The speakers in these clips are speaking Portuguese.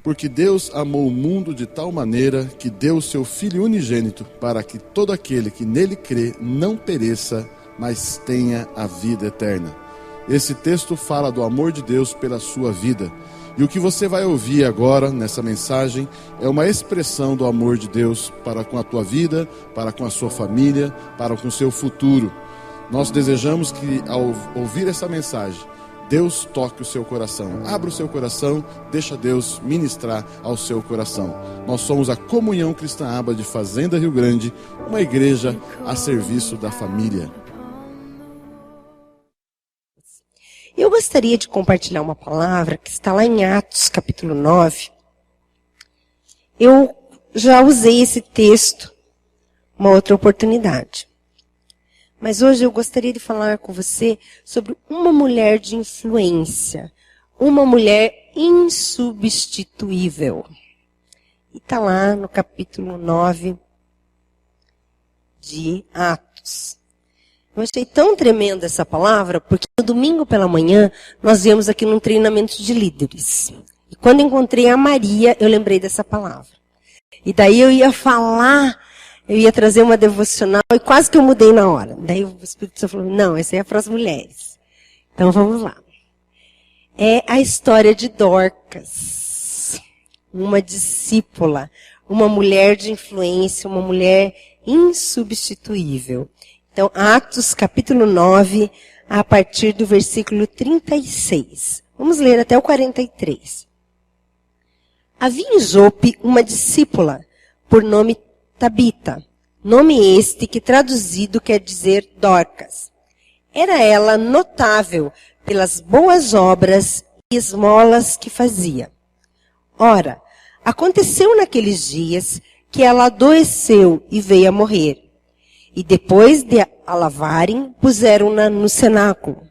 Porque Deus amou o mundo de tal maneira que deu o seu Filho unigênito para que todo aquele que nele crê não pereça, mas tenha a vida eterna. Esse texto fala do amor de Deus pela sua vida. E o que você vai ouvir agora nessa mensagem é uma expressão do amor de Deus para com a tua vida, para com a sua família, para com o seu futuro. Nós desejamos que ao ouvir essa mensagem, Deus toque o seu coração. Abra o seu coração, deixa Deus ministrar ao seu coração. Nós somos a Comunhão Cristã Aba de Fazenda Rio Grande, uma igreja a serviço da família. Eu gostaria de compartilhar uma palavra que está lá em Atos, capítulo 9. Eu já usei esse texto uma outra oportunidade. Mas hoje eu gostaria de falar com você sobre uma mulher de influência. Uma mulher insubstituível. E está lá no capítulo 9 de Atos. Eu achei tão tremenda essa palavra, porque no domingo pela manhã nós viemos aqui num treinamento de líderes. E quando encontrei a Maria, eu lembrei dessa palavra. E daí eu ia falar, eu ia trazer uma devocional e quase que eu mudei na hora. Daí o Espírito Santo falou, não, essa aí é para as mulheres. Então vamos lá. É a história de Dorcas, uma discípula, uma mulher de influência, uma mulher insubstituível. Então, Atos capítulo 9, a partir do versículo 36. Vamos ler até o 43. Havia em Jope uma discípula, por nome Tabita, nome este que traduzido quer dizer Dorcas. Era ela notável pelas boas obras e esmolas que fazia. Ora, aconteceu naqueles dias que ela adoeceu e veio a morrer. E depois de a lavarem, puseram-na no cenáculo.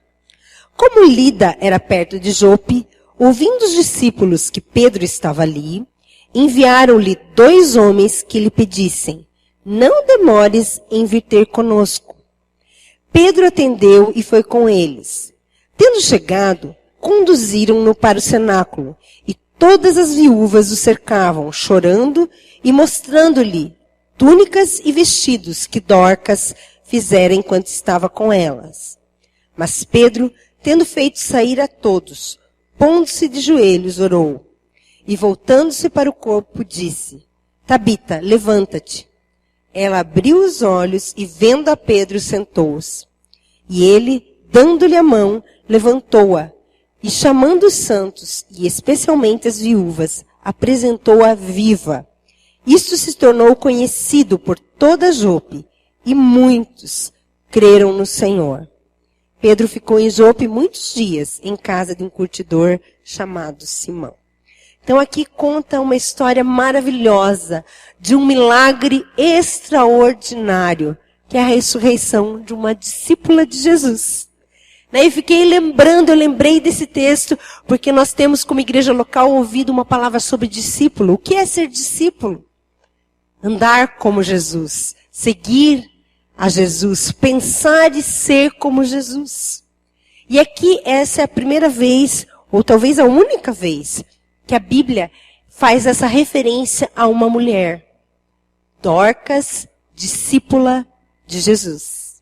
Como Lida era perto de Jope, ouvindo os discípulos que Pedro estava ali, enviaram-lhe 2 homens que lhe pedissem, não demores em vir ter conosco. Pedro atendeu e foi com eles. Tendo chegado, conduziram-no para o cenáculo, e todas as viúvas o cercavam, chorando e mostrando-lhe túnicas e vestidos que Dorcas fizera enquanto estava com elas. Mas Pedro, tendo feito sair a todos, pondo-se de joelhos, orou. E voltando-se para o corpo, disse, Tabita, levanta-te. Ela abriu os olhos e, vendo a Pedro, sentou-se. E ele, dando-lhe a mão, levantou-a. E chamando os santos, e especialmente as viúvas, apresentou-a viva. Isto se tornou conhecido por toda Jope, e muitos creram no Senhor. Pedro ficou em Jope muitos dias, em casa de um curtidor chamado Simão. Então aqui conta uma história maravilhosa, de um milagre extraordinário, que é a ressurreição de uma discípula de Jesus. E fiquei lembrando, eu lembrei desse texto, porque nós temos como igreja local ouvido uma palavra sobre discípulo. O que é ser discípulo? Andar como Jesus, seguir a Jesus, pensar e ser como Jesus. E aqui essa é a primeira vez, ou talvez a única vez, que a Bíblia faz essa referência a uma mulher. Dorcas, discípula de Jesus.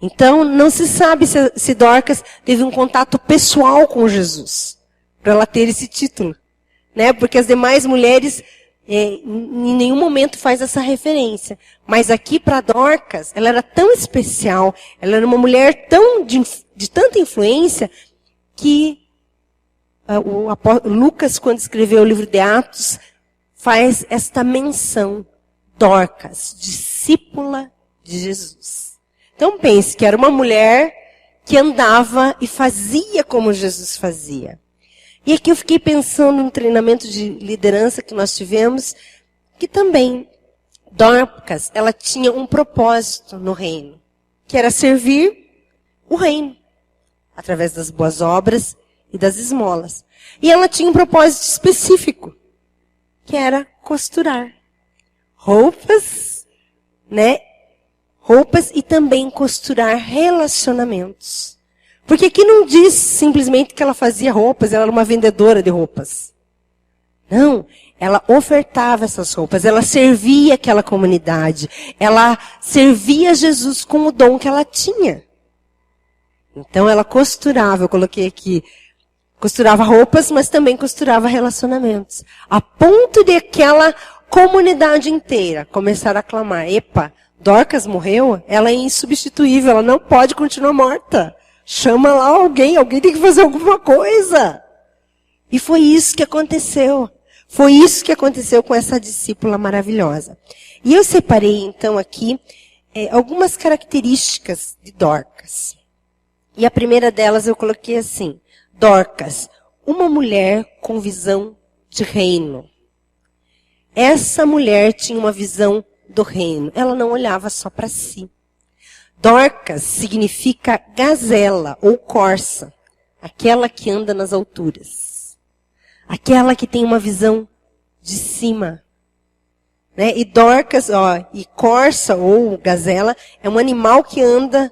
Então, não se sabe se Dorcas teve um contato pessoal com Jesus, para ela ter esse título, né? Porque as demais mulheres em nenhum momento faz essa referência. Mas aqui para Dorcas, ela era tão especial, ela era uma mulher tão de tanta influência, que Lucas, quando escreveu o livro de Atos, faz esta menção. Dorcas, discípula de Jesus. Então pense que era uma mulher que andava e fazia como Jesus fazia. E aqui eu fiquei pensando no treinamento de liderança que nós tivemos, que também Dorcas, ela tinha um propósito no reino, que era servir o reino, através das boas obras e das esmolas. E ela tinha um propósito específico, que era costurar roupas, né? Roupas e também costurar relacionamentos. Porque aqui não diz simplesmente que ela fazia roupas, ela era uma vendedora de roupas. Não, ela ofertava essas roupas, ela servia aquela comunidade, ela servia Jesus com o dom que ela tinha. Então ela costurava, eu coloquei aqui, costurava roupas, mas também costurava relacionamentos. A ponto de aquela comunidade inteira começar a clamar, epa, Dorcas morreu? Ela é insubstituível, ela não pode continuar morta. Chama lá alguém tem que fazer alguma coisa. E foi isso que aconteceu. Foi isso que aconteceu com essa discípula maravilhosa. E eu separei então aqui algumas características de Dorcas. E a primeira delas eu coloquei assim, Dorcas, uma mulher com visão de reino. Essa mulher tinha uma visão do reino. Ela não olhava só para si. Dorcas significa gazela ou corça. Aquela que anda nas alturas. Aquela que tem uma visão de cima. Né? E Dorcas, e corça ou gazela é um animal que anda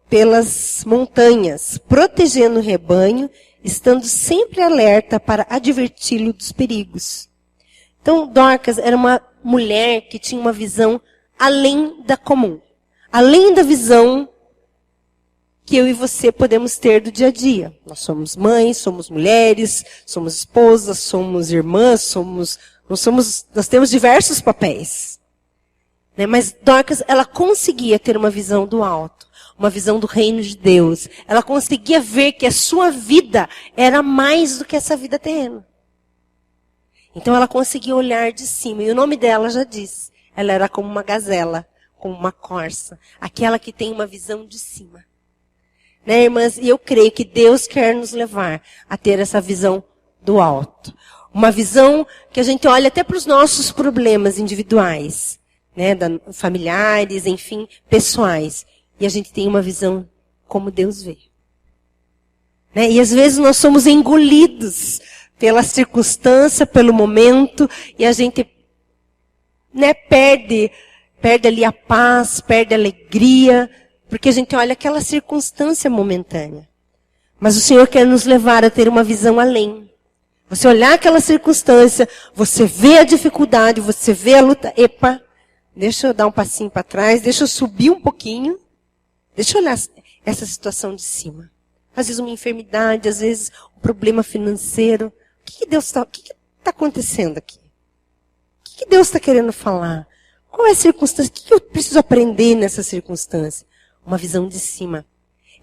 pelas montanhas, protegendo o rebanho, estando sempre alerta para adverti-lo dos perigos. Então, Dorcas era uma mulher que tinha uma visão além da comum. Além da visão que eu e você podemos ter do dia a dia. Nós somos mães, somos mulheres, somos esposas, somos irmãs, nós temos diversos papéis. Né? Mas Dorcas, ela conseguia ter uma visão do alto, uma visão do reino de Deus. Ela conseguia ver que a sua vida era mais do que essa vida terrena. Então ela conseguia olhar de cima. E o nome dela já diz. Ela era como uma gazela, como uma corça. Aquela que tem uma visão de cima. Né, irmãs? E eu creio que Deus quer nos levar a ter essa visão do alto. Uma visão que a gente olha até para os nossos problemas individuais. Né, familiares, enfim, pessoais. E a gente tem uma visão como Deus vê. Né? E às vezes nós somos engolidos pela circunstância, pelo momento, e a gente perde ali a paz, perde a alegria, porque a gente olha aquela circunstância momentânea. Mas o Senhor quer nos levar a ter uma visão além. Você olhar aquela circunstância, você vê a dificuldade, você vê a luta. Epa, deixa eu dar um passinho para trás, deixa eu subir um pouquinho, deixa eu olhar essa situação de cima. Às vezes uma enfermidade, às vezes um problema financeiro. O que Deus está acontecendo aqui? O que Deus está querendo falar? Qual é a circunstância? O que eu preciso aprender nessa circunstância? Uma visão de cima.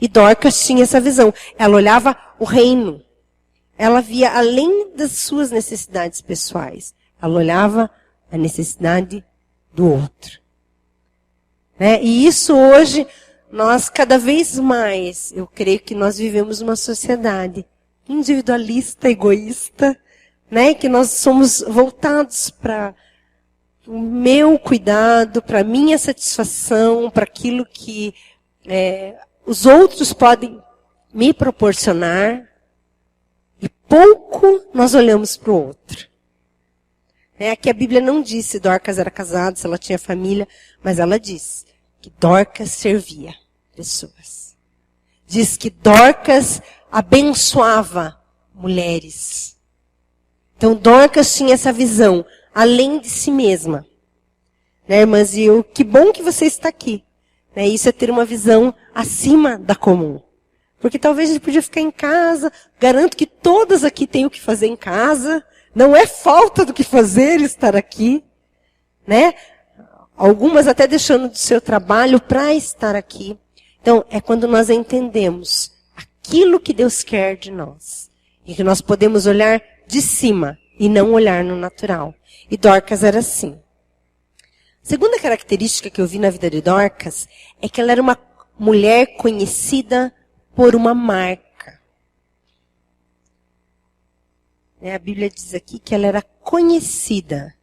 E Dorcas tinha essa visão. Ela olhava o reino. Ela via além das suas necessidades pessoais. Ela olhava a necessidade do outro. Né? E isso hoje, nós cada vez mais, eu creio que nós vivemos uma sociedade individualista, egoísta, né? Que nós somos voltados para o meu cuidado, para a minha satisfação, para aquilo que os outros podem me proporcionar. E pouco nós olhamos para o outro. Aqui a Bíblia não diz se Dorcas era casada, se ela tinha família, mas ela diz que Dorcas servia pessoas. Diz que Dorcas abençoava mulheres. Então Dorcas tinha essa visão, além de si mesma. Né, irmãs? E que bom que você está aqui. Né, isso é ter uma visão acima da comum. Porque talvez a gente podia ficar em casa, garanto que todas aqui têm o que fazer em casa, não é falta do que fazer estar aqui. Né? Algumas até deixando do seu trabalho para estar aqui. Então, é quando nós entendemos aquilo que Deus quer de nós. E que nós podemos olhar de cima e não olhar no natural. E Dorcas era assim. Segunda característica que eu vi na vida de Dorcas é que ela era uma mulher conhecida por uma marca. A Bíblia diz aqui que ela era conhecida.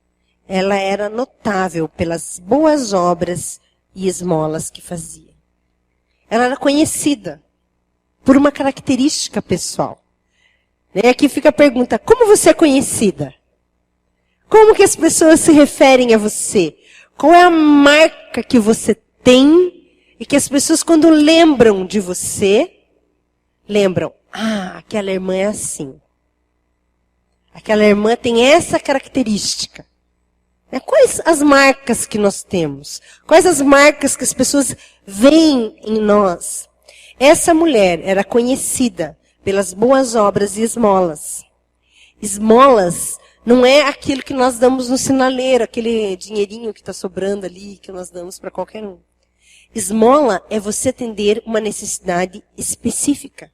Ela era notável pelas boas obras e esmolas que fazia. Ela era conhecida por uma característica pessoal. Aqui fica a pergunta, como você é conhecida? Como que as pessoas se referem a você? Qual é a marca que você tem e que as pessoas quando lembram de você, lembram, aquela irmã é assim. Aquela irmã tem essa característica. Quais as marcas que nós temos? Quais as marcas que as pessoas veem em nós? Essa mulher era conhecida pelas boas obras e esmolas. Esmolas não é aquilo que nós damos no sinaleiro, aquele dinheirinho que está sobrando ali, que nós damos para qualquer um. Esmola é você atender uma necessidade específica.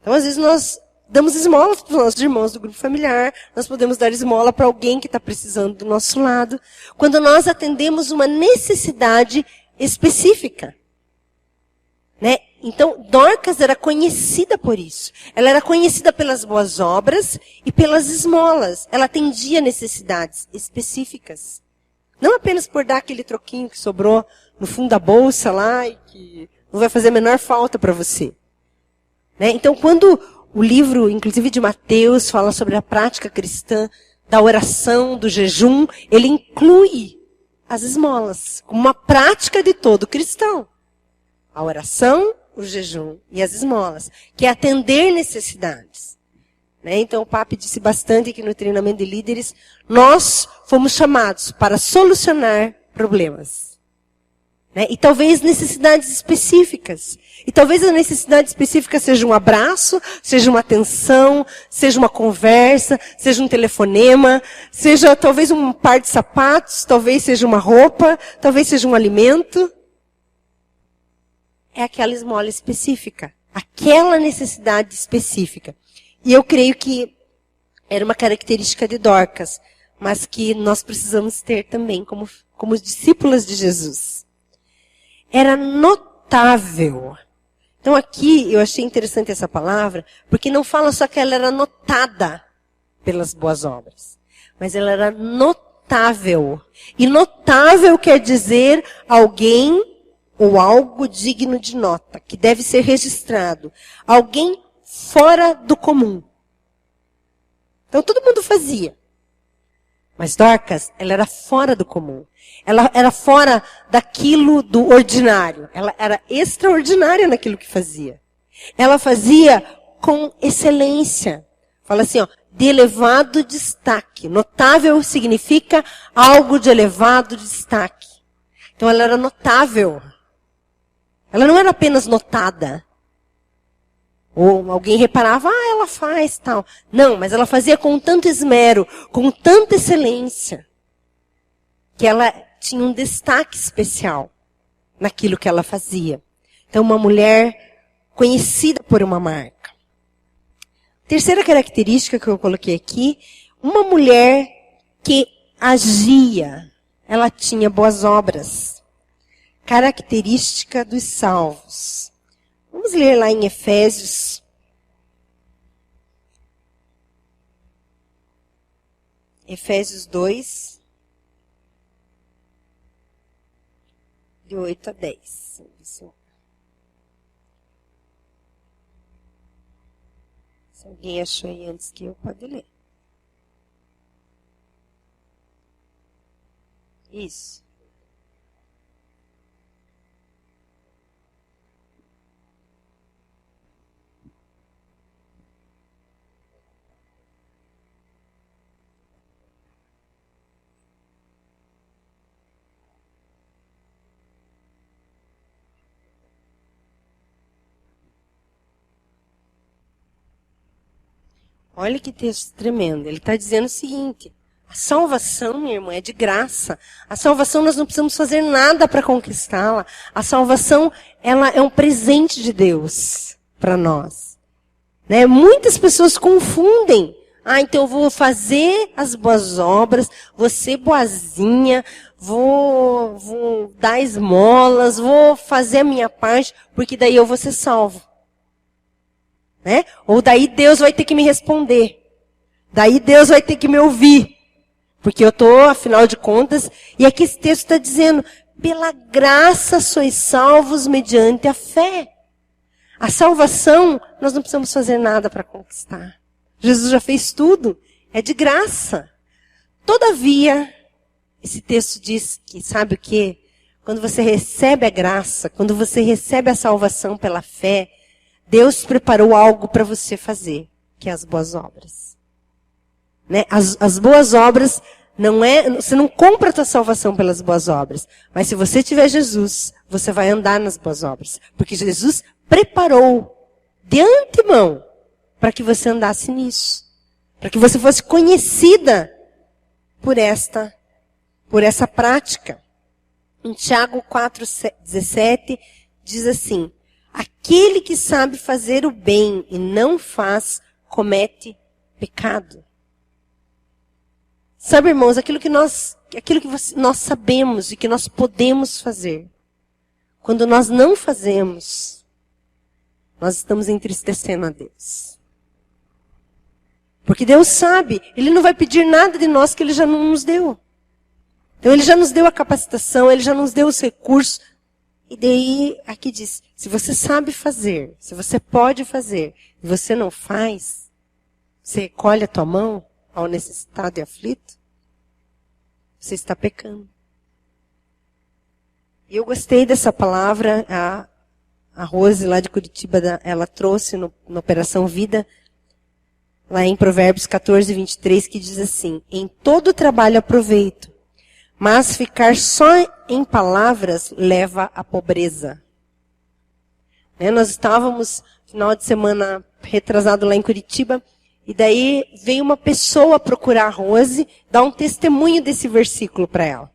Então, às vezes, nós damos esmola para os nossos irmãos do grupo familiar, nós podemos dar esmola para alguém que está precisando do nosso lado, quando nós atendemos uma necessidade específica. Né? Então, Dorcas era conhecida por isso. Ela era conhecida pelas boas obras e pelas esmolas. Ela atendia necessidades específicas. Não apenas por dar aquele troquinho que sobrou no fundo da bolsa lá e que não vai fazer a menor falta para você. Né? Então, quando o livro, inclusive de Mateus, fala sobre a prática cristã da oração, do jejum, ele inclui as esmolas como uma prática de todo cristão. A oração, o jejum e as esmolas, que é atender necessidades. Né? Então, o Papi disse bastante aqui no treinamento de líderes, nós fomos chamados para solucionar problemas. Né? E talvez necessidades específicas. E talvez a necessidade específica seja um abraço, seja uma atenção, seja uma conversa, seja um telefonema, seja talvez um par de sapatos, talvez seja uma roupa, talvez seja um alimento. É aquela esmola específica. Aquela necessidade específica. E eu creio que era uma característica de Dorcas, mas que nós precisamos ter também como discípulas de Jesus. Era notável. Então aqui eu achei interessante essa palavra, porque não fala só que ela era notada pelas boas obras, mas ela era notável. E notável quer dizer alguém ou algo digno de nota, que deve ser registrado. Alguém fora do comum. Então todo mundo fazia. Mas Dorcas, ela era fora do comum. Ela era fora daquilo do ordinário. Ela era extraordinária naquilo que fazia. Ela fazia com excelência. Fala assim, ó, de elevado destaque. Notável significa algo de elevado destaque. Então ela era notável. Ela não era apenas notada. Ou alguém reparava, ela faz tal. Não, mas ela fazia com tanto esmero, com tanta excelência, que ela tinha um destaque especial naquilo que ela fazia. Então, uma mulher conhecida por uma marca. Terceira característica que eu coloquei aqui, uma mulher que agia, ela tinha boas obras. Característica dos salvos. Vamos ler lá em Efésios. Efésios 2, de 8 a 10. Se alguém achou aí antes que eu, pode ler. Isso. Olha que texto tremendo. Ele está dizendo o seguinte, a salvação, minha irmã, é de graça. A salvação nós não precisamos fazer nada para conquistá-la. A salvação, ela é um presente de Deus para nós. Né? Muitas pessoas confundem. Então eu vou fazer as boas obras, vou ser boazinha, vou dar esmolas, vou fazer a minha parte, porque daí eu vou ser salvo. Né? Ou daí Deus vai ter que me responder. Daí Deus vai ter que me ouvir. Porque eu estou, afinal de contas, e aqui esse texto está dizendo, pela graça sois salvos mediante a fé. A salvação, nós não precisamos fazer nada para conquistar. Jesus já fez tudo, é de graça. Todavia, esse texto diz que, sabe o quê? Quando você recebe a graça, quando você recebe a salvação pela fé, Deus preparou algo para você fazer, que é as boas obras. Né? As boas obras não é... Você não compra a tua salvação pelas boas obras. Mas se você tiver Jesus, você vai andar nas boas obras. Porque Jesus preparou de antemão para que você andasse nisso. Para que você fosse conhecida por essa prática. Em Tiago 4:17 diz assim: aquele que sabe fazer o bem e não faz, comete pecado. Sabe, irmãos, aquilo que nós sabemos e que nós podemos fazer, quando nós não fazemos, nós estamos entristecendo a Deus. Porque Deus sabe, Ele não vai pedir nada de nós que Ele já não nos deu. Então Ele já nos deu a capacitação, Ele já nos deu os recursos. E daí, aqui diz, se você sabe fazer, se você pode fazer, e você não faz, você recolhe a tua mão ao necessitado e aflito, você está pecando. E eu gostei dessa palavra, a Rose lá de Curitiba, ela trouxe na Operação Vida, lá em Provérbios 14:23, que diz assim: em todo trabalho aproveito, mas ficar só em palavras leva à pobreza. Nós estávamos, final de semana retrasado lá em Curitiba, e daí veio uma pessoa procurar a Rose, dar um testemunho desse versículo para ela.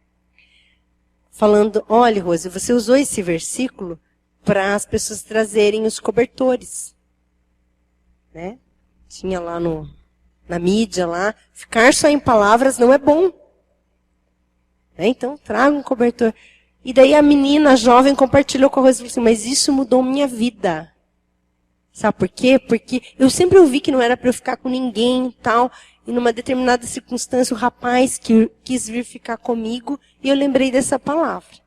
Falando, olha, Rose, você usou esse versículo para as pessoas trazerem os cobertores. Né? Tinha lá na mídia, lá, ficar só em palavras não é bom. Então, traga um cobertor. E daí a menina, a jovem, compartilhou com a Rose e falou assim, mas isso mudou minha vida. Sabe por quê? Porque eu sempre ouvi que não era para eu ficar com ninguém e tal. E numa determinada circunstância, o rapaz quis vir ficar comigo e eu lembrei dessa palavra.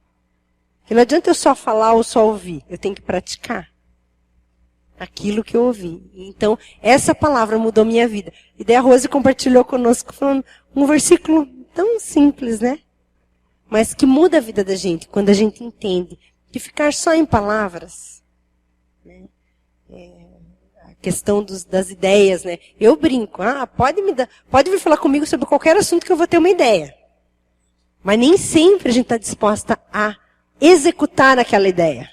Que não adianta eu só falar ou só ouvir. Eu tenho que praticar aquilo que eu ouvi. Então, essa palavra mudou minha vida. E daí a Rose compartilhou conosco falando um versículo tão simples, né? Mas que muda a vida da gente quando a gente entende que ficar só em palavras, né? A questão das ideias, né? Eu brinco, pode vir falar comigo sobre qualquer assunto que eu vou ter uma ideia. Mas nem sempre a gente está disposta a executar aquela ideia.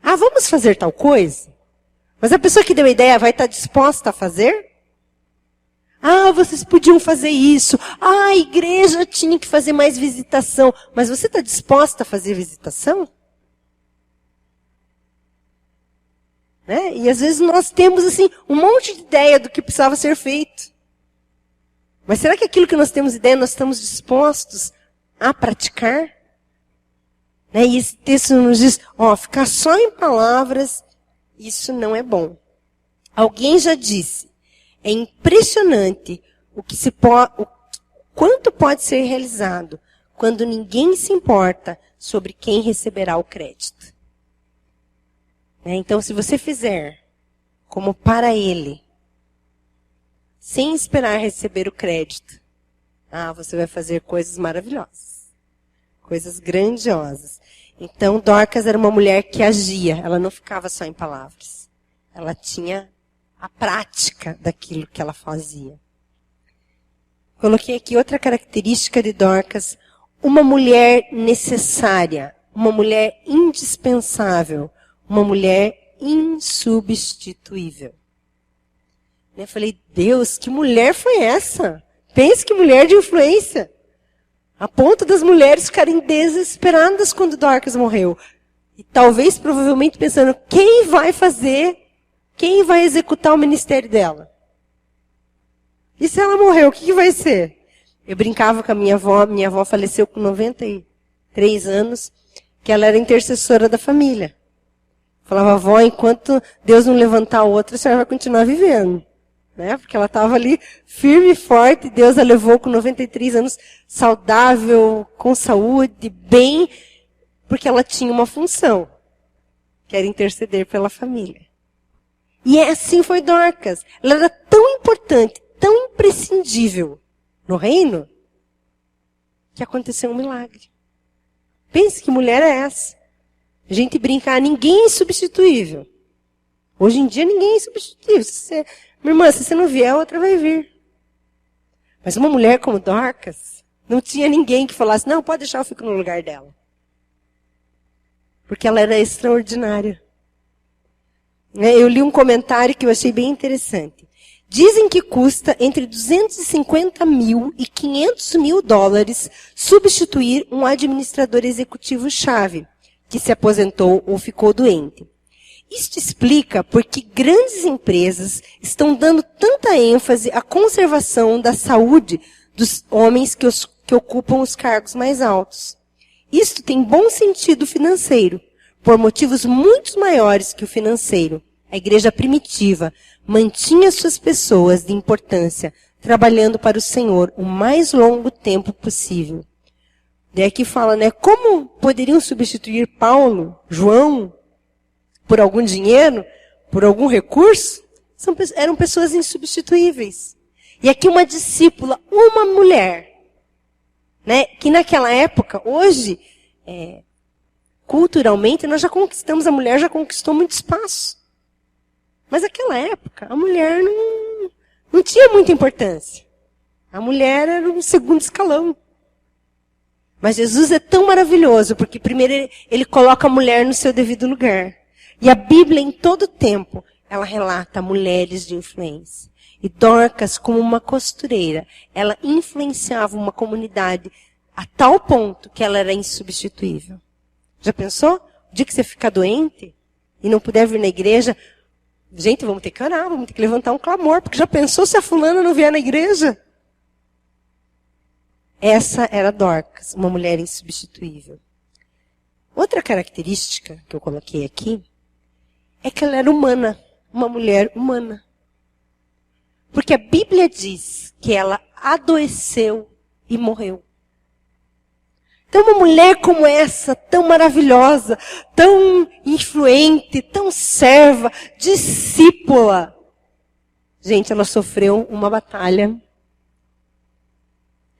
Vamos fazer tal coisa? Mas a pessoa que deu a ideia vai estar disposta a fazer? Vocês podiam fazer isso. A igreja tinha que fazer mais visitação. Mas você está disposta a fazer visitação? Né? E às vezes nós temos assim um monte de ideia do que precisava ser feito. Mas será que aquilo que nós temos ideia, nós estamos dispostos a praticar? Né? E esse texto nos diz, ficar só em palavras, isso não é bom. Alguém já disse, é impressionante quanto pode ser realizado quando ninguém se importa sobre quem receberá o crédito. Então, se você fizer como para ele, sem esperar receber o crédito, você vai fazer coisas maravilhosas, coisas grandiosas. Então, Dorcas era uma mulher que agia, ela não ficava só em palavras. Ela tinha a prática daquilo que ela fazia. Coloquei aqui outra característica de Dorcas, uma mulher necessária, uma mulher indispensável, uma mulher insubstituível. Eu falei, Deus, que mulher foi essa? Pense que mulher de influência. A ponto das mulheres ficarem desesperadas quando Dorcas morreu. E talvez, provavelmente, pensando, quem vai fazer, quem vai executar o ministério dela? E se ela morreu, o que vai ser? Eu brincava com a minha avó faleceu com 93 anos, que ela era intercessora da família. Falava, avó, enquanto Deus não levantar outra, a senhora vai continuar vivendo. Né? Porque ela estava ali firme e forte, Deus a levou com 93 anos, saudável, com saúde, bem, porque ela tinha uma função, que era interceder pela família. E assim foi Dorcas. Ela era tão importante, tão imprescindível no reino, que aconteceu um milagre. Pense que mulher é essa. A gente brinca, ninguém é substituível. Hoje em dia ninguém é substituível. Minha irmã, se você não vier, outra vai vir. Mas uma mulher como Dorcas, não tinha ninguém que falasse, não, pode deixar, eu fico no lugar dela. Porque ela era extraordinária. Eu li um comentário que eu achei bem interessante. Dizem que custa entre 250 mil e 500 mil dólares substituir um administrador executivo-chave que se aposentou ou ficou doente. Isto explica por que grandes empresas estão dando tanta ênfase à conservação da saúde dos homens que ocupam os cargos mais altos. Isto tem bom sentido financeiro, por motivos muito maiores que o financeiro. A igreja primitiva mantinha suas pessoas de importância, trabalhando para o Senhor o mais longo tempo possível. Daí aqui fala, né, como poderiam substituir Paulo, João, por algum dinheiro, por algum recurso? Eram pessoas insubstituíveis. E aqui uma discípula, uma mulher, né, que naquela época, hoje, culturalmente, nós já conquistamos, a mulher já conquistou muito espaço. Mas naquela época, a mulher não tinha muita importância. A mulher era um segundo escalão. Mas Jesus é tão maravilhoso, porque primeiro ele coloca a mulher no seu devido lugar. E a Bíblia, em todo tempo, ela relata mulheres de influência. E Dorcas, como uma costureira, ela influenciava uma comunidade a tal ponto que ela era insubstituível. Já pensou? O dia que você ficar doente e não puder vir na igreja, gente, vamos ter que orar, vamos ter que levantar um clamor, porque já pensou se a fulana não vier na igreja? Essa era Dorcas, uma mulher insubstituível. Outra característica que eu coloquei aqui é que ela era humana, uma mulher humana. Porque a Bíblia diz que ela adoeceu e morreu. Então, uma mulher como essa, tão maravilhosa, tão influente, tão serva, discípula. Gente, ela sofreu uma batalha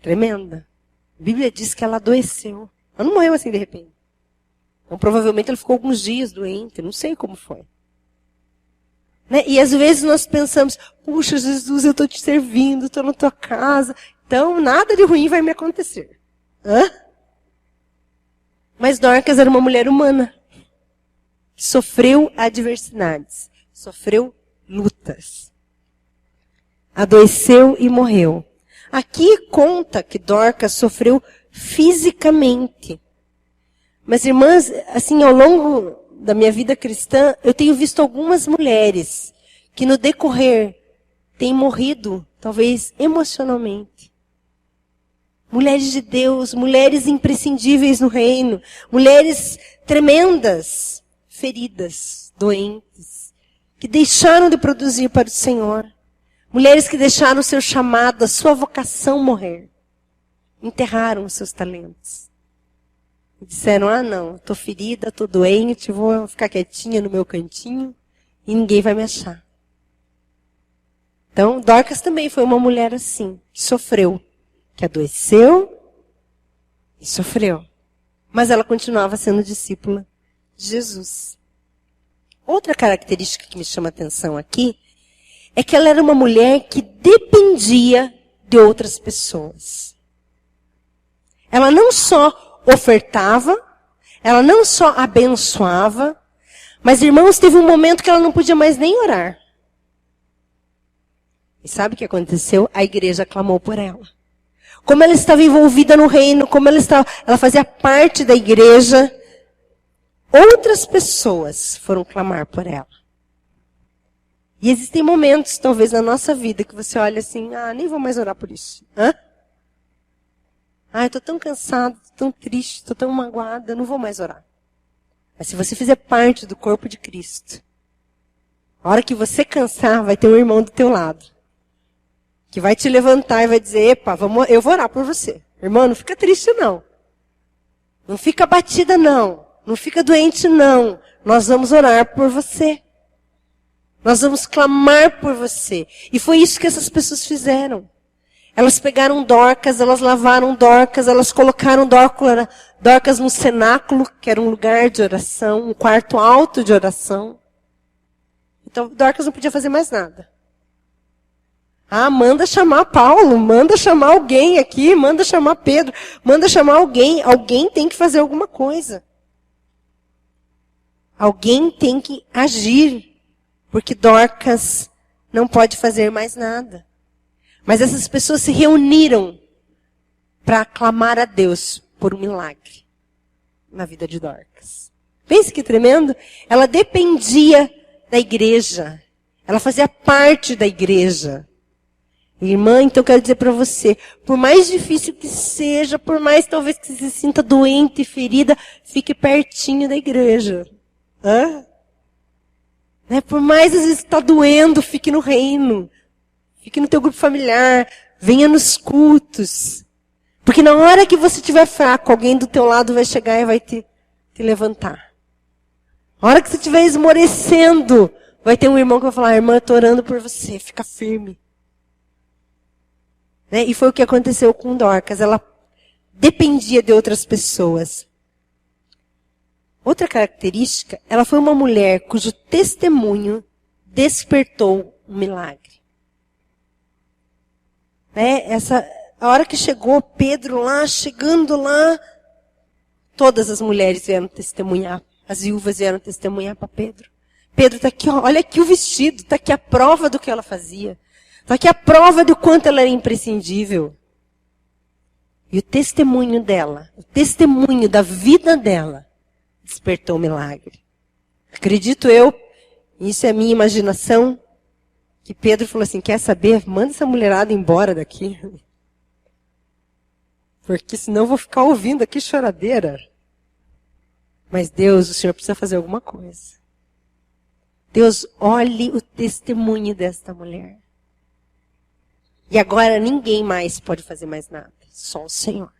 tremenda. A Bíblia diz que ela adoeceu. Ela não morreu assim de repente. Então, provavelmente ela ficou alguns dias doente, não sei como foi. Né? E às vezes nós pensamos, puxa, Jesus, eu estou te servindo, estou na tua casa, então nada de ruim vai me acontecer. Hã? Mas Dorcas era uma mulher humana. Sofreu adversidades. Sofreu lutas. Adoeceu e morreu. Aqui conta que Dorcas sofreu fisicamente. Mas, irmãs, assim, ao longo da minha vida cristã, eu tenho visto algumas mulheres que no decorrer têm morrido, talvez emocionalmente. Mulheres de Deus, mulheres imprescindíveis no reino, mulheres tremendas, feridas, doentes, que deixaram de produzir para o Senhor. Mulheres que deixaram o seu chamado, a sua vocação morrer. Enterraram os seus talentos. E disseram, não, estou ferida, estou doente, vou ficar quietinha no meu cantinho e ninguém vai me achar. Então, Dorcas também foi uma mulher assim, que sofreu, que adoeceu e sofreu. Mas ela continuava sendo discípula de Jesus. Outra característica que me chama a atenção aqui é que ela era uma mulher que dependia de outras pessoas. Ela não só ofertava, ela não só abençoava, mas, irmãos, teve um momento que ela não podia mais nem orar. E sabe o que aconteceu? A igreja clamou por ela. Como ela estava envolvida no reino, como ela fazia parte da igreja, outras pessoas foram clamar por ela. E existem momentos, talvez, na nossa vida, que você olha assim, nem vou mais orar por isso. Eu estou tão cansada, tão triste, estou tão magoada, não vou mais orar. Mas se você fizer parte do corpo de Cristo, a hora que você cansar, vai ter um irmão do teu lado. Que vai te levantar e vai dizer, epa, eu vou orar por você. Irmã, não fica triste não. Não fica abatida não. Não fica doente não. Nós vamos orar por você. Nós vamos clamar por você. E foi isso que essas pessoas fizeram. Elas pegaram Dorcas, elas lavaram Dorcas, elas colocaram Dorcas no cenáculo, que era um lugar de oração, um quarto alto de oração. Então, Dorcas não podia fazer mais nada. Ah, manda chamar Paulo, manda chamar alguém aqui, manda chamar Pedro, manda chamar alguém. Alguém tem que fazer alguma coisa. Alguém tem que agir, porque Dorcas não pode fazer mais nada. Mas essas pessoas se reuniram para clamar a Deus por um milagre na vida de Dorcas. Pense que tremendo. Ela dependia da igreja. Ela fazia parte da igreja. Irmã, então eu quero dizer para você, por mais difícil que seja, por mais talvez que você se sinta doente e ferida, fique pertinho da igreja. Né? Por mais às vezes está doendo, fique no reino. Fique no teu grupo familiar. Venha nos cultos. Porque na hora que você estiver fraco, alguém do teu lado vai chegar e vai te levantar. Na hora que você estiver esmorecendo, vai ter um irmão que vai falar, irmã, eu estou orando por você, fica firme. Né? E foi o que aconteceu com Dorcas. Ela dependia de outras pessoas. Outra característica, ela foi uma mulher cujo testemunho despertou um milagre. Né? A hora que chegou Pedro lá, chegando lá, todas as mulheres vieram testemunhar. As viúvas vieram testemunhar para Pedro. Pedro está aqui, ó, olha aqui o vestido, está aqui a prova do que ela fazia. Está aqui a prova do quanto ela era imprescindível. E o testemunho dela, o testemunho da vida dela, despertou um milagre. Acredito eu, isso é a minha imaginação, que Pedro falou assim, quer saber? Manda essa mulherada embora daqui. Porque senão eu vou ficar ouvindo aqui choradeira. Mas Deus, o Senhor precisa fazer alguma coisa. Deus, olhe o testemunho desta mulher. E agora ninguém mais pode fazer mais nada. Só o Senhor.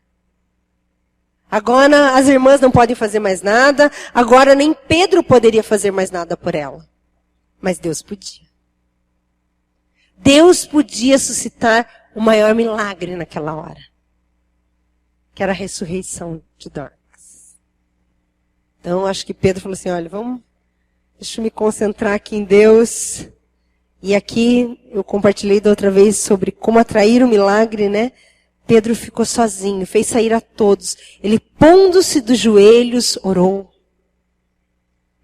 Agora as irmãs não podem fazer mais nada. Agora nem Pedro poderia fazer mais nada por ela. Mas Deus podia. Deus podia suscitar o maior milagre naquela hora. Que era a ressurreição de Dorcas. Então acho que Pedro falou assim, olha, deixa eu me concentrar aqui em Deus. E aqui eu compartilhei da outra vez sobre como atrair o milagre, né? Pedro ficou sozinho, fez sair a todos. Ele, pondo-se dos joelhos, orou.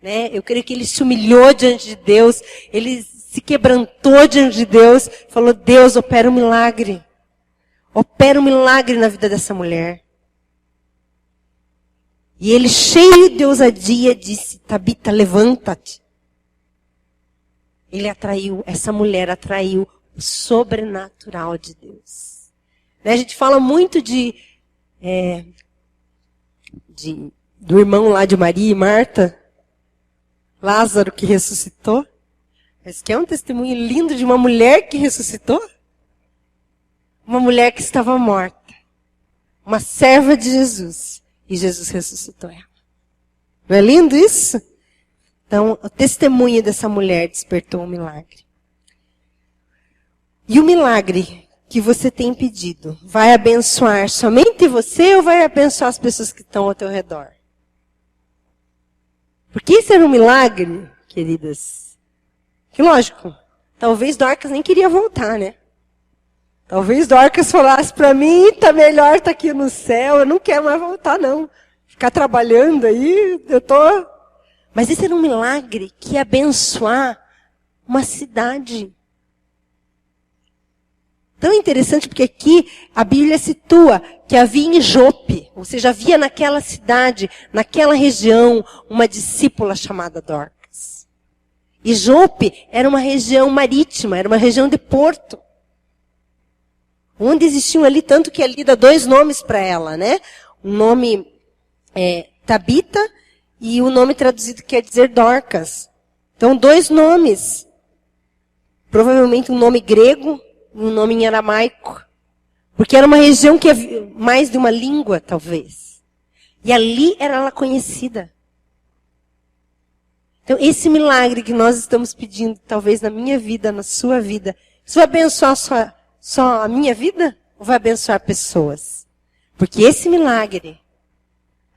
Né? Eu creio que ele se humilhou diante de Deus, ele se quebrantou diante de Deus, falou, Deus, opera um milagre. Opera um milagre na vida dessa mulher. E ele, cheio de ousadia, disse, Tabita, levanta-te. Essa mulher atraiu o sobrenatural de Deus. Né? A gente fala muito do irmão lá de Maria e Marta, Lázaro que ressuscitou. Mas que é um testemunho lindo de uma mulher que ressuscitou. Uma mulher que estava morta. Uma serva de Jesus. E Jesus ressuscitou ela. Não é lindo isso? Então, o testemunho dessa mulher despertou um milagre. E o milagre que você tem pedido vai abençoar somente você ou vai abençoar as pessoas que estão ao teu redor? Porque isso era um milagre, queridas. Que lógico, talvez Dorcas nem queria voltar, né? Talvez Dorcas falasse para mim, tá melhor estar aqui no céu, eu não quero mais voltar não. Ficar trabalhando aí, Mas esse era um milagre que ia abençoar uma cidade. Tão interessante porque aqui a Bíblia situa que havia em Jope, ou seja, havia naquela cidade, naquela região, uma discípula chamada Dorcas. E Jope era uma região marítima, era uma região de porto. Onde existiam ali, tanto que ali dá 2 nomes para ela, né? O nome Tabita e o nome traduzido quer dizer Dorcas. Então, 2 nomes. Provavelmente um nome grego e um nome em aramaico. Porque era uma região que havia mais de uma língua, talvez. E ali era ela conhecida. Então, esse milagre que nós estamos pedindo, talvez na minha vida, na sua vida, isso vai abençoar só a minha vida? Ou vai abençoar pessoas? Porque esse milagre,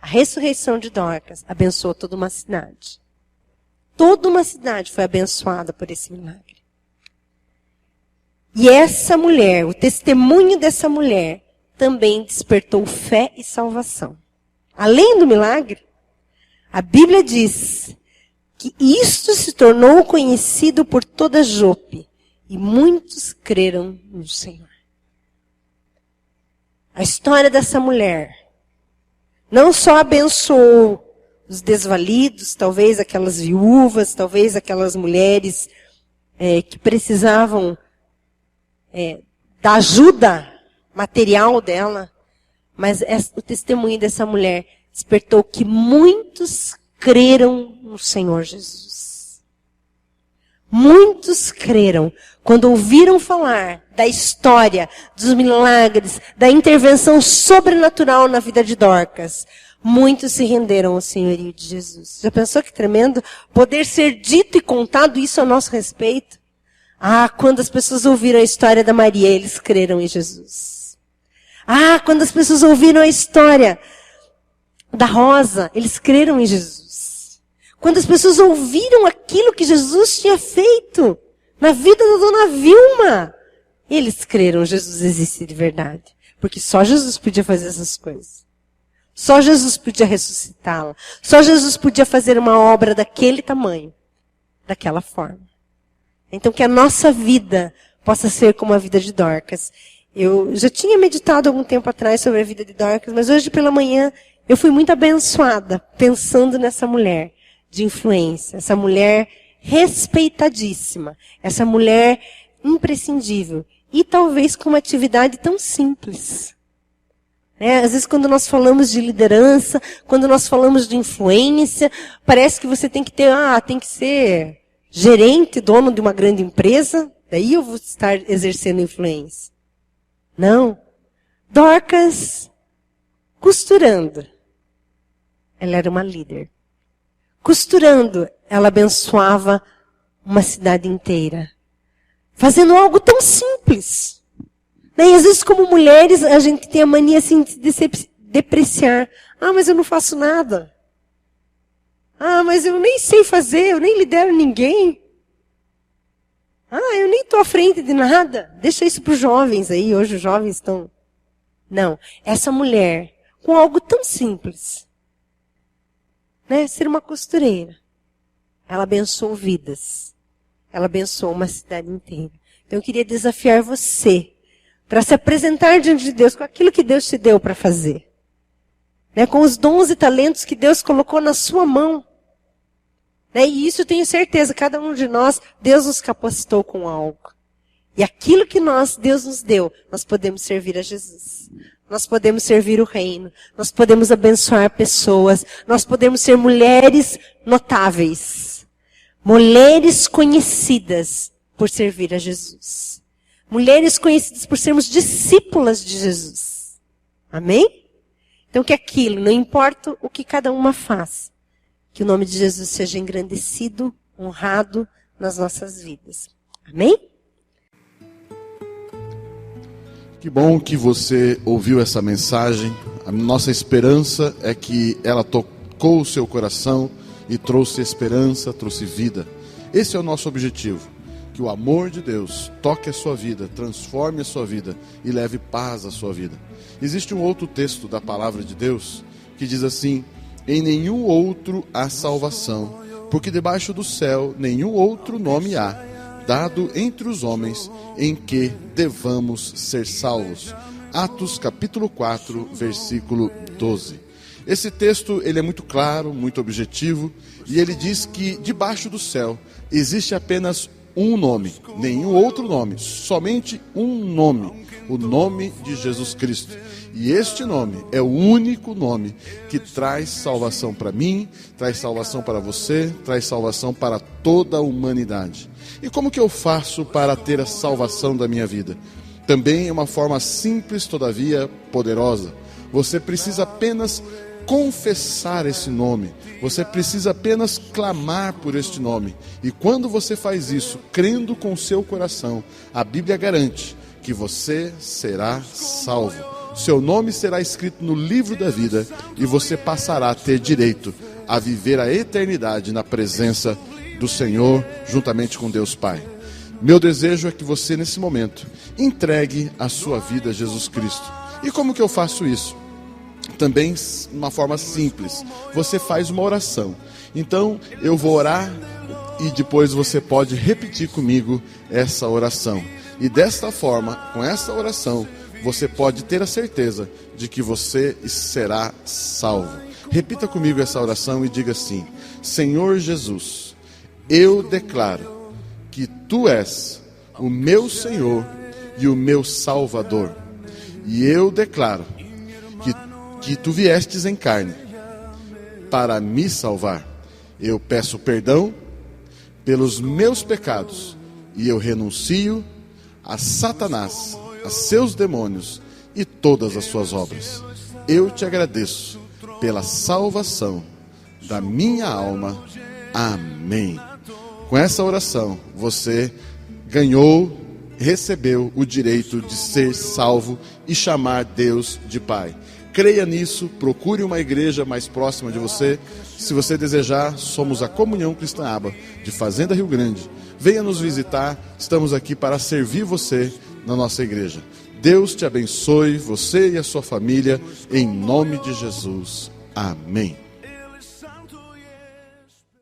a ressurreição de Dorcas, abençoou toda uma cidade. Toda uma cidade foi abençoada por esse milagre. E essa mulher, o testemunho dessa mulher, também despertou fé e salvação. Além do milagre, a Bíblia diz que isto se tornou conhecido por toda Jope, e muitos creram no Senhor. A história dessa mulher não só abençoou os desvalidos, talvez aquelas viúvas, talvez aquelas mulheres que precisavam da ajuda material dela, mas o testemunho dessa mulher despertou que muitos creram no Senhor Jesus. Muitos creram quando ouviram falar da história, dos milagres, da intervenção sobrenatural na vida de Dorcas. Muitos se renderam ao senhorio de Jesus. Já pensou que tremendo? Poder ser dito e contado isso a nosso respeito. Quando as pessoas ouviram a história da Maria, eles creram em Jesus. Quando as pessoas ouviram a história da Rosa, eles creram em Jesus. Quando as pessoas ouviram aquilo que Jesus tinha feito na vida da dona Vilma, eles creram que Jesus existe de verdade. Porque só Jesus podia fazer essas coisas. Só Jesus podia ressuscitá-la. Só Jesus podia fazer uma obra daquele tamanho, daquela forma. Então que a nossa vida possa ser como a vida de Dorcas. Eu já tinha meditado algum tempo atrás sobre a vida de Dorcas, mas hoje pela manhã eu fui muito abençoada pensando nessa mulher de influência, essa mulher respeitadíssima, essa mulher imprescindível e talvez com uma atividade tão simples. Às vezes quando nós falamos de liderança, quando nós falamos de influência, parece que você tem que ter, tem que ser gerente, dono de uma grande empresa, daí eu vou estar exercendo influência. Não. Dorcas, costurando, ela era uma líder. Costurando, ela abençoava uma cidade inteira. Fazendo algo tão simples. E às vezes, como mulheres, a gente tem a mania assim, de se depreciar. Mas eu não faço nada. Mas eu nem sei fazer, eu nem lidero ninguém. Eu nem estou à frente de nada. Deixa isso para os jovens aí, hoje os jovens estão... Não, essa mulher, com algo tão simples, ser uma costureira, ela abençoou vidas. Ela abençoou uma cidade inteira. Então eu queria desafiar você para se apresentar diante de Deus com aquilo que Deus te deu para fazer. Com os dons e talentos que Deus colocou na sua mão. E isso eu tenho certeza, cada um de nós, Deus nos capacitou com algo. E aquilo que Deus nos deu, nós podemos servir a Jesus. Nós podemos servir o reino. Nós podemos abençoar pessoas. Nós podemos ser mulheres notáveis. Mulheres conhecidas por servir a Jesus. Mulheres conhecidas por sermos discípulas de Jesus. Amém? Então que aquilo, não importa o que cada uma faz, que o nome de Jesus seja engrandecido, honrado nas nossas vidas. Amém? Que bom que você ouviu essa mensagem. A nossa esperança é que ela tocou o seu coração e trouxe esperança, trouxe vida. Esse é o nosso objetivo. Que o amor de Deus toque a sua vida, transforme a sua vida e leve paz à sua vida. Existe um outro texto da palavra de Deus que diz assim: em nenhum outro há salvação, porque debaixo do céu nenhum outro nome há, dado entre os homens, em que devamos ser salvos. Atos capítulo 4, versículo 12. Esse texto ele é muito claro, muito objetivo, e ele diz que debaixo do céu existe apenas um nome, nenhum outro nome, somente um nome, o nome de Jesus Cristo. E este nome é o único nome que traz salvação para mim, traz salvação para você, traz salvação para toda a humanidade. E como que eu faço para ter a salvação da minha vida? Também é uma forma simples, todavia poderosa. Você precisa apenas confessar esse nome. Você precisa apenas clamar por este nome. E quando você faz isso, crendo com o seu coração, a Bíblia garante que você será salvo. Seu nome será escrito no livro da vida e você passará a ter direito a viver a eternidade na presença do Senhor, juntamente com Deus Pai. Meu desejo é que você, nesse momento, entregue a sua vida a Jesus Cristo. E como que eu faço isso? Também de uma forma simples. Você faz uma oração. Então, eu vou orar e depois você pode repetir comigo essa oração. E desta forma, com essa oração, você pode ter a certeza de que você será salvo. Repita comigo essa oração e diga assim: Senhor Jesus, eu declaro que Tu és o meu Senhor e o meu Salvador. E eu declaro que Tu viestes em carne para me salvar. Eu peço perdão pelos meus pecados e eu renuncio a Satanás, a seus demônios e todas as suas obras. Eu te agradeço pela salvação da minha alma. Amém. Com essa oração, você recebeu o direito de ser salvo e chamar Deus de Pai. Creia nisso, procure uma igreja mais próxima de você. Se você desejar, somos a Comunhão Cristã Aba, de Fazenda Rio Grande. Venha nos visitar, estamos aqui para servir você na nossa igreja. Deus te abençoe, você e a sua família, em nome de Jesus. Amém.